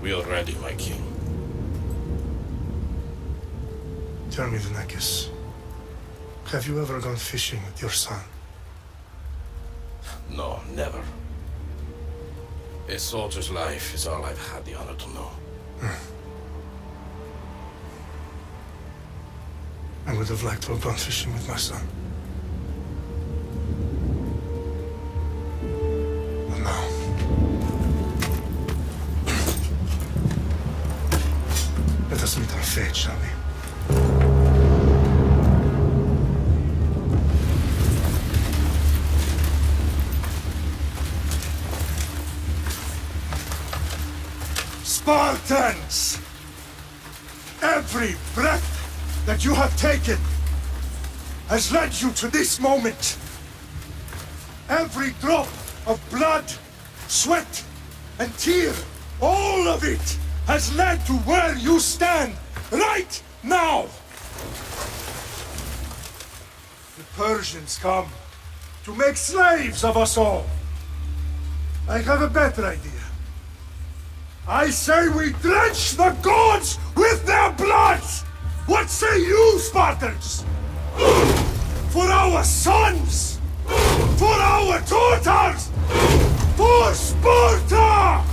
We are ready, my king. Tell me, Venekis, have you ever gone fishing with your son? No, never. A soldier's life is all I've had the honor to know. I would have liked to have gone fishing with my son. But now... let us meet our fate, shall we? Spartans! Every breath that you have taken has led you to this moment. Every drop of blood, sweat, and tear, all of it has led to where you stand right now. The Persians come to make slaves of us all. I have a better idea. I say we drench the gods with their blood! What say you, Spartans? For our sons! For our daughters! For Sparta!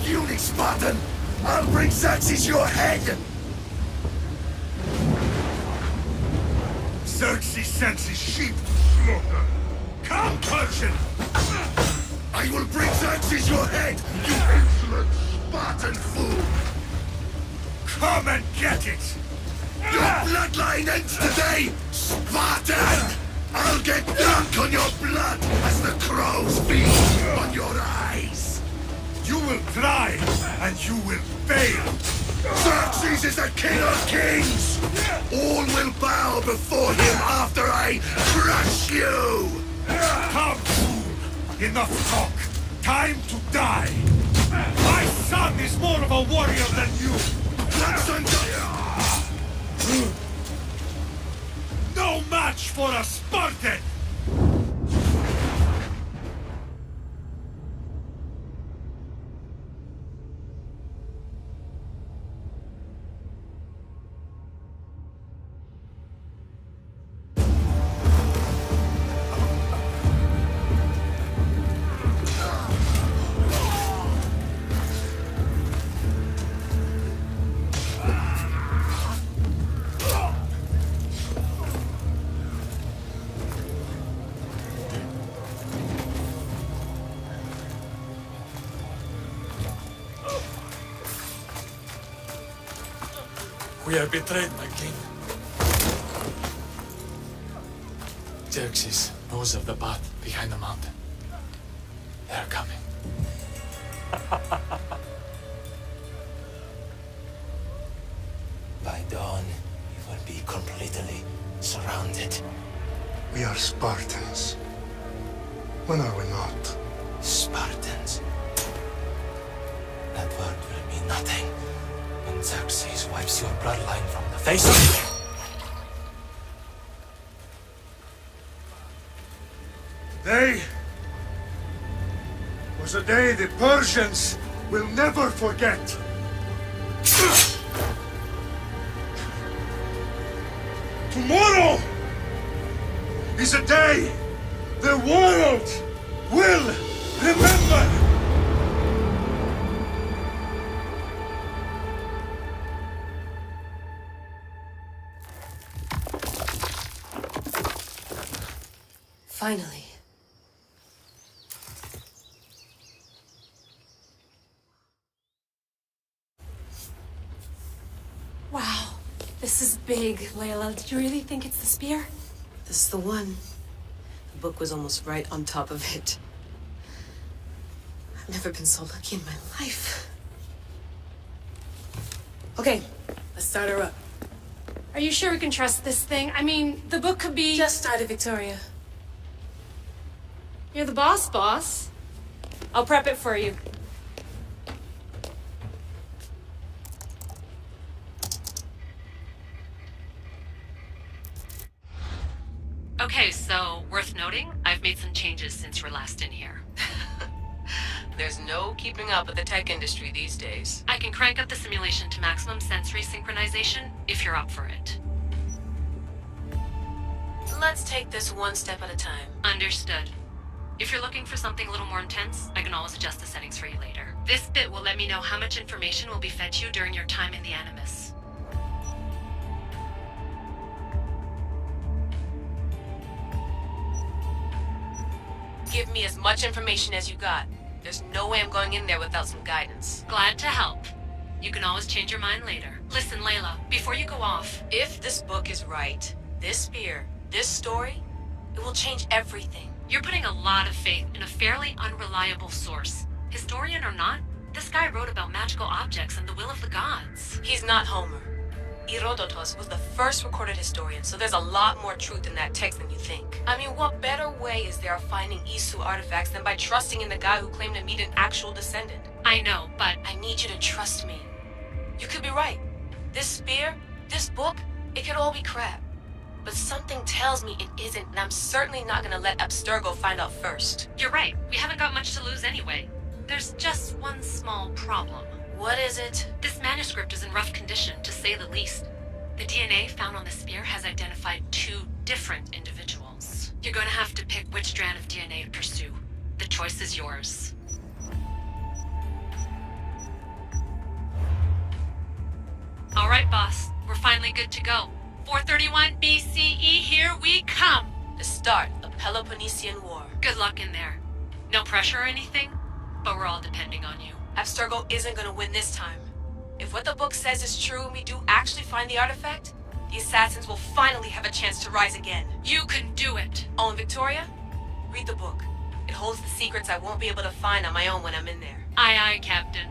Eunuch Spartan! I'll bring Xerxes your head! Xerxes sends his sheep to slaughter. Come, Persian! I will bring Xerxes your head, you insolent Spartan fool! Come and get it! Your bloodline ends today, Spartan! I'll get drunk on your blood as the crows feast on your eyes! You will try, and you will fail! Xerxes is the king of kings! All will bow before him after I crush you! Come, fool! Enough talk! Time to die! My son is more of a warrior than you! No match for a Spartan! We are betrayed, my king. Xerxes knows of the path behind the mountain. They are coming. By dawn, you will be completely surrounded. We are Spartans. When are we not? Spartans. That word will mean nothing when Xerxes wipes your bloodline from the face of the earth. Today was a day the Persians will never forget. Tomorrow is a day the world will remember. Finally. Wow, this is big, Layla. Did you really think it's the spear? This is the one. The book was almost right on top of it. I've never been so lucky in my life. Okay, let's start her up. Are you sure we can trust this thing? I mean, the book could be... Just started, Victoria. You're the boss. I'll prep it for you. Okay, so worth noting, I've made some changes since we're last in here. There's no keeping up with the tech industry these days. I can crank up the simulation to maximum sensory synchronization if you're up for it. Let's take this one step at a time. Understood. If you're looking for something a little more intense, I can always adjust the settings for you later. This bit will let me know how much information will be fed to you during your time in the Animus. Give me as much information as you got. There's no way I'm going in there without some guidance. Glad to help. You can always change your mind later. Listen, Layla, before you go off... If this book is right, this spear, this story, it will change everything. You're putting a lot of faith in a fairly unreliable source. Historian or not, this guy wrote about magical objects and the will of the gods. He's not Homer. Herodotus was the first recorded historian, so there's a lot more truth in that text than you think. I mean, what better way is there of finding Isu artifacts than by trusting in the guy who claimed to meet an actual descendant? I know, but... I need you to trust me. You could be right. This spear, this book, it could all be crap. But something tells me it isn't, and I'm certainly not gonna let Abstergo find out first. You're right. We haven't got much to lose anyway. There's just one small problem. What is it? This manuscript is in rough condition, to say the least. The DNA found on the spear has identified 2 different individuals. You're going to have to pick which strand of DNA to pursue. The choice is yours. All right, boss. We're finally good to go. 431 BCE, here we come! The start of Peloponnesian War. Good luck in there. No pressure or anything, but we're all depending on you. Abstergo isn't gonna win this time. If what the book says is true and we do actually find the artifact, the assassins will finally have a chance to rise again. You can do it! Oh, and Victoria? Read the book. It holds the secrets I won't be able to find on my own when I'm in there. Aye, aye, Captain.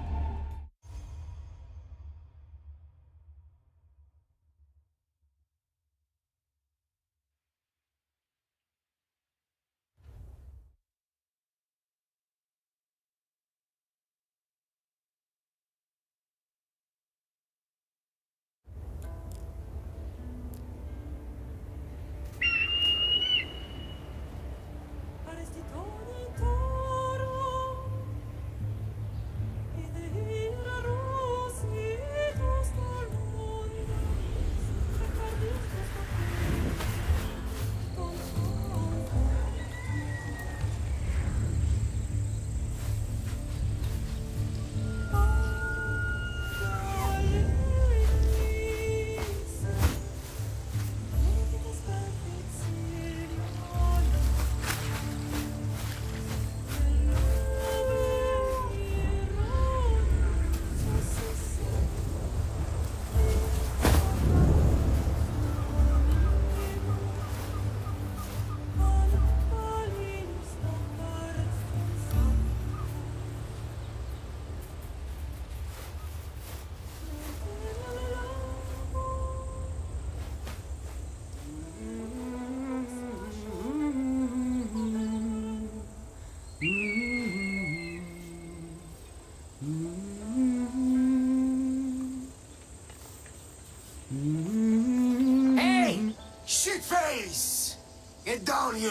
Hey! Shitface! Get down here!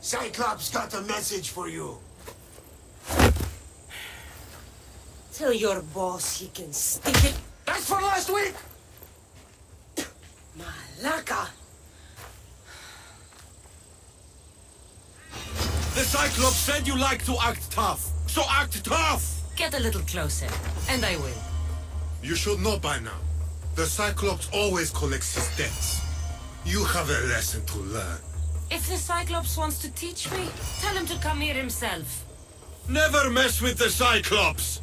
Cyclops got a message for you. Tell your boss he can stick it. That's for last week! Malaka! The Cyclops said you like to act tough, so act tough! Get a little closer, and I will. You should know by now. The Cyclops always collects his debts. You have a lesson to learn. If the Cyclops wants to teach me, tell him to come here himself. Never mess with the Cyclops!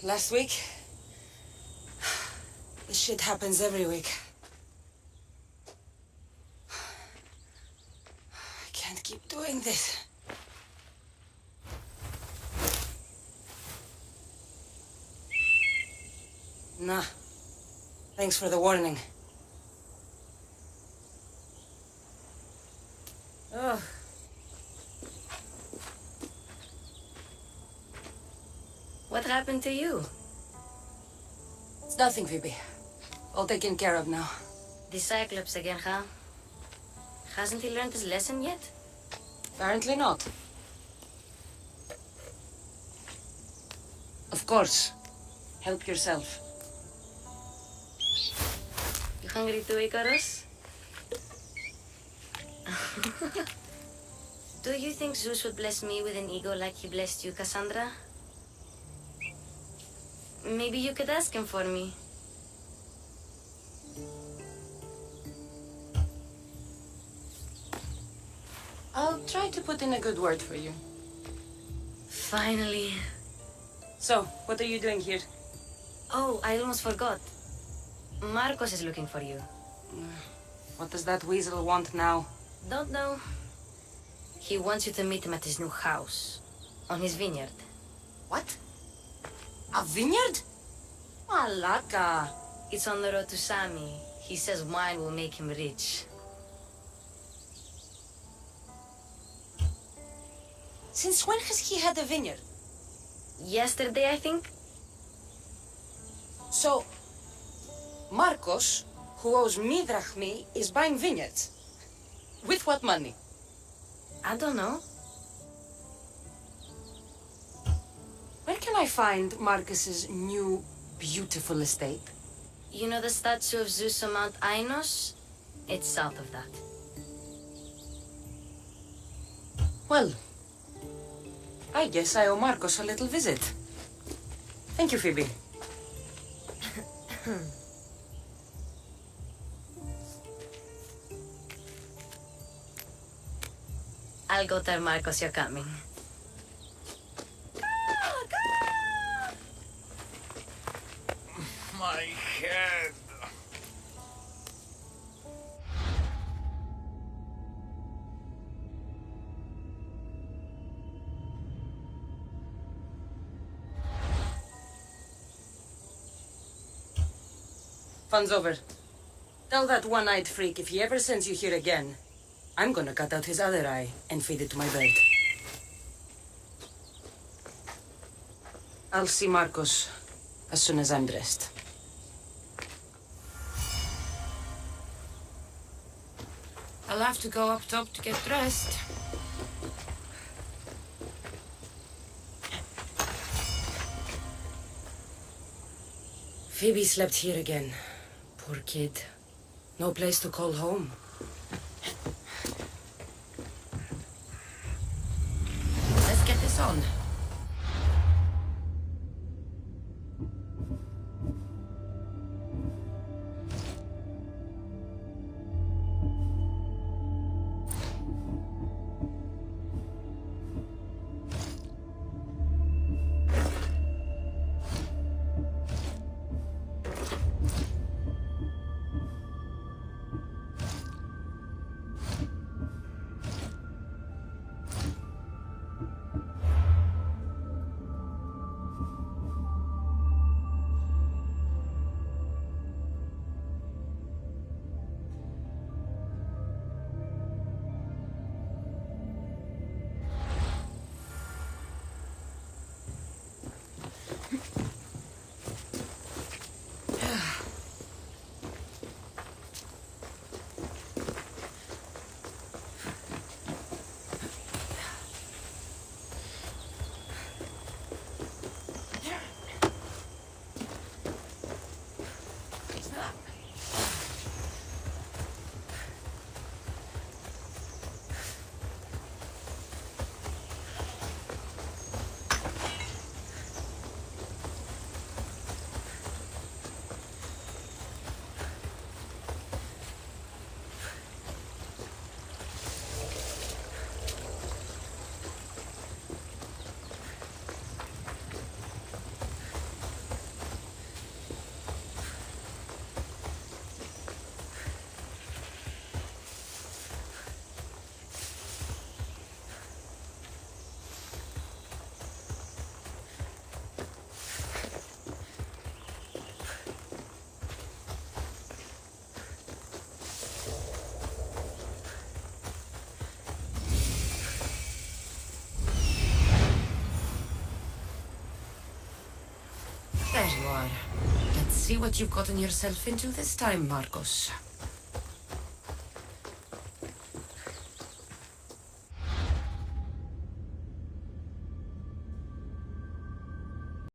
Last week? This shit happens every week. I can't keep doing this. Nah. Thanks for the warning. Ugh. What happened to you? It's nothing, Phoebe. All taken care of now. The Cyclops again, huh? Hasn't he learned his lesson yet? Apparently not. Of course. Help yourself. You hungry too, Icarus? Do you think Zeus would bless me with an ego like he blessed you, Cassandra? Maybe you could ask him for me. I'll try to put in a good word for you. Finally. So, what are you doing here? Oh, I almost forgot. Marcos is looking for you. What does that weasel want now? Don't know. He wants you to meet him at his new house. On his vineyard. What? A vineyard? Malaka. It's on the road to Sami. He says wine will make him rich. Since when has he had a vineyard? Yesterday, I think? So, Marcos, who owes me drachmi, is buying vineyards. With what money? I don't know. Where can I find Marcus's new, beautiful estate? You know the statue of Zeus on Mount Ainos? It's south of that. Well, I guess I owe Marcos a little visit. Thank you, Phoebe. I'll go tell Marcos you're coming. My head. Fun's over. Tell that one-eyed freak if he ever sends you here again, I'm gonna cut out his other eye and feed it to my bird. I'll see Marcos as soon as I'm dressed. I'll have to go up top to get dressed. Phoebe slept here again. Poor kid. No place to call home. Let's get this on. There you are. Let's see what you've gotten yourself into this time, Marcos.